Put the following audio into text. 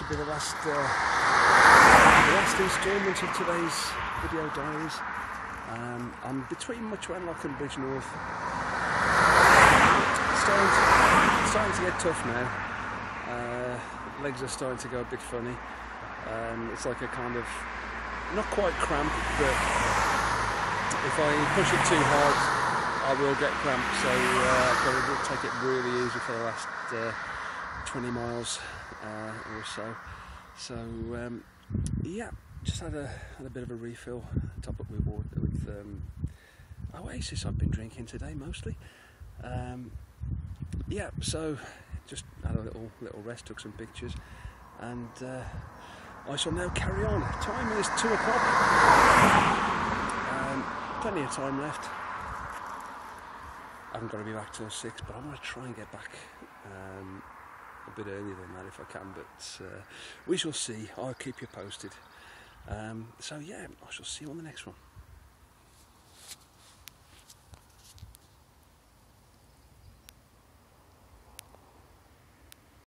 should be the last instalment of today's video diaries. I'm between Muchwenlock and Bridgnorth. It's starting to get tough now. Legs are starting to go a bit funny. It's like a kind of, not quite cramp, but if I push it too hard I will get cramp, so I've got to take it really easy for the last 20 miles or so. So yeah, just had a bit of a refill, top up with Oasis I've been drinking today mostly. Yeah, so just had a little rest, took some pictures, and I shall now carry on. Time is 2 o'clock. Plenty of time left. I haven't got to be back till 6, but I want to try and get back a bit earlier than that if I can, but we shall see. I'll keep you posted. So yeah, I shall see you on the next one.